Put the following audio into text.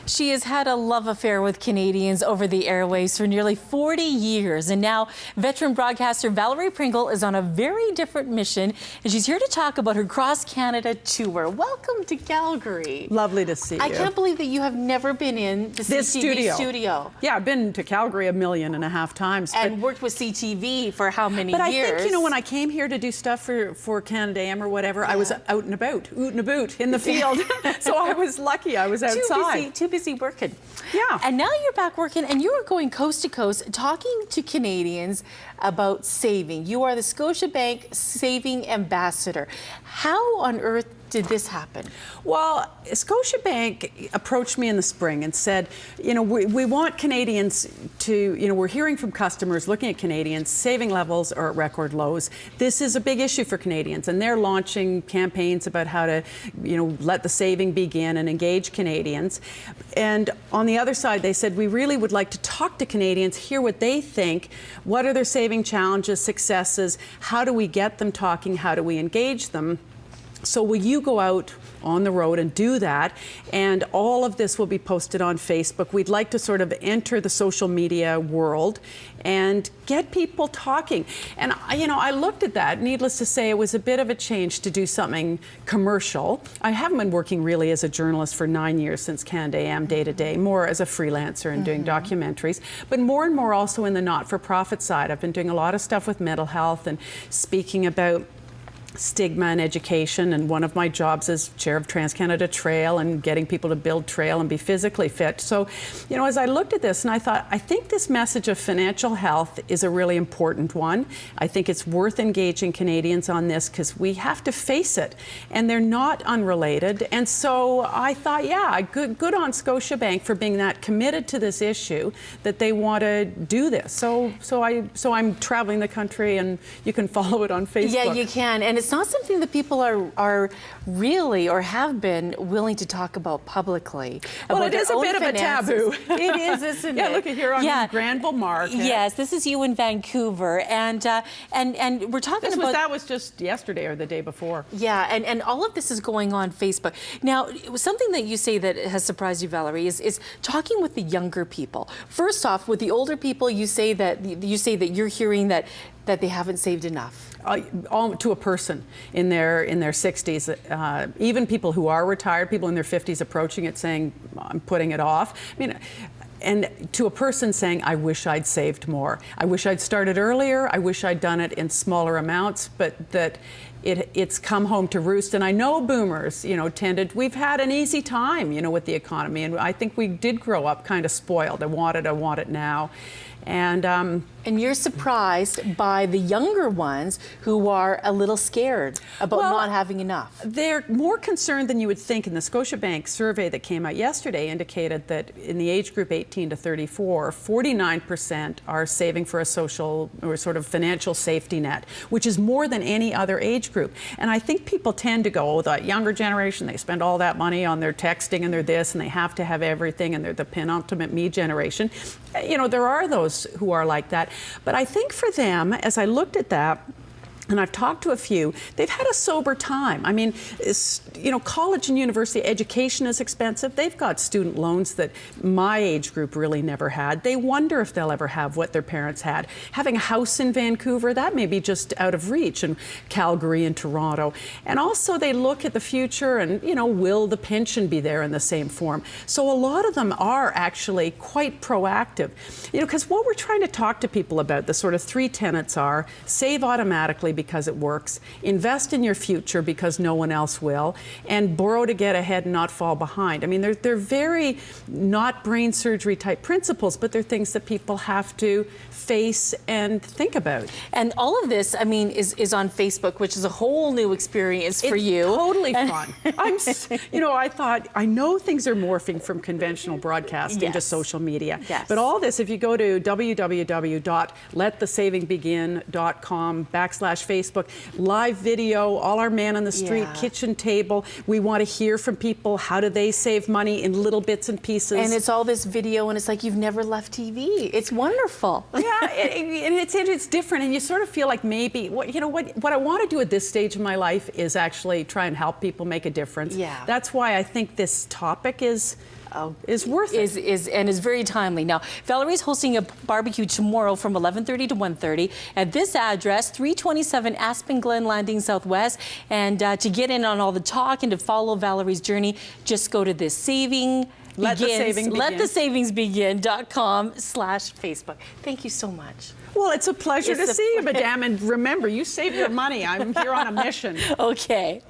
She has had a love affair with Canadians over the airwaves for nearly 40 years. And now veteran broadcaster Valerie Pringle is on a very different mission. And she's here to talk about her cross-Canada tour. Welcome to Calgary. Lovely to see you. I can't believe that you have never been in the CTV studio. Yeah, I've been to Calgary 1.5 million times. And worked with CTV for how many years? But I think, you know, when I came here to do stuff for Canada Am or whatever, I was out and about, oot and about in the field. So I was lucky, I was outside. Too busy working. Yeah. And now you're back working and you are going coast to coast talking to Canadians about saving. You are the Scotiabank Saving Ambassador. How on earth did this happen? Well, Scotiabank approached me in the spring and said, you know, we want Canadians to, you know, we're hearing from customers looking at Canadians, saving levels are at record lows. This is a big issue for Canadians, and they're launching campaigns about how to, you know, let the saving begin and engage Canadians. And on the other side, they said, we really would like to talk to Canadians, hear what they think, what are their saving challenges, successes, how do we get them talking, how do we engage them? So will you go out on the road and do that? And all of this will be posted on Facebook. We'd like to sort of enter the social media world and get people talking. And, you know, I looked at that. Needless to say, it was a bit of a change to do something commercial. I haven't been working really as a journalist for 9 years since Canada Am day to day, more as a freelancer and doing documentaries, but more and more also in the not-for-profit side. I've been doing a lot of stuff with mental health and speaking about stigma and education, and one of my jobs is chair of Trans-Canada Trail and getting people to build trail and be physically fit. So, you know, as I looked at this and I thought, I think this message of financial health is a really important one. I think it's worth engaging Canadians on this because we have to face it, and they're not unrelated. And so I thought, yeah, good on Scotiabank for being that committed to this issue that they want to do this. So I'm traveling the country, and you can follow it on Facebook. Yeah, you can. And it's not something that people are really or have been willing to talk about publicly. Well, it is a bit of a taboo. It is, isn't it? Yeah, look at here on Granville Market. Yes, this is you in Vancouver, and we're talking about that was just yesterday or the day before. Yeah, and all of this is going on Facebook. Now, something that you say that has surprised you, Valerie, is talking with the younger people. First off, with the older people, you say that you're hearing that they haven't saved enough. To a person in their 60s, even people who are retired, people in their 50s approaching it saying, I'm putting it off. I mean, and to a person saying, I wish I'd saved more. I wish I'd started earlier. I wish I'd done it in smaller amounts, but that it's come home to roost. And I know boomers, you know, we've had an easy time, you know, with the economy. And I think we did grow up kind of spoiled. I want it now. And you're surprised by the younger ones who are a little scared about not having enough. They're more concerned than you would think. In the Scotiabank survey that came out yesterday indicated that in the age group 18 to 34, 49% are saving for a social or sort of financial safety net, which is more than any other age group. And I think people tend to go, oh, the younger generation, they spend all that money on their texting and their this, and they have to have everything, and they're the penultimate me generation. You know, there are those who are like that. But I think for them, as I looked at that, and I've talked to a few, they've had a sober time. I mean, you know, college and university education is expensive. They've got student loans that my age group really never had. They wonder if they'll ever have what their parents had. Having a house in Vancouver, that may be just out of reach, in Calgary and Toronto. And also they look at the future and, you know, will the pension be there in the same form? So a lot of them are actually quite proactive. You know, because what we're trying to talk to people about, the sort of three tenets are: save automatically because it works, invest in your future because no one else will, and borrow to get ahead and not fall behind. I mean, they're very not brain surgery type principles, but they're things that people have to face and think about. And all of this, I mean, is on Facebook, which is a whole new experience for you. It's totally fun. You know, I thought, I know things are morphing from conventional broadcast into social media, but all this, if you go to www.letthesavingbegin.com/Facebook, live video, all our man on the street, kitchen table. We want to hear from people. How do they save money in little bits and pieces? And it's all this video, and it's like you've never left TV. It's wonderful. Yeah, and it's different, and you sort of feel like maybe, what I want to do at this stage of my life is actually try and help people make a difference. Yeah. That's why I think this topic is is worth it. Is very timely. Now, Valerie's hosting a barbecue tomorrow from 11:30 to 1:30 at this address, 327 Aspen Glen Landing Southwest. And to get in on all the talk and to follow Valerie's journey, just go to this Let the savings begin.com/Facebook. Thank you so much. Well, it's a pleasure to see you, Madame. And remember, you save your money. I'm here on a mission. Okay.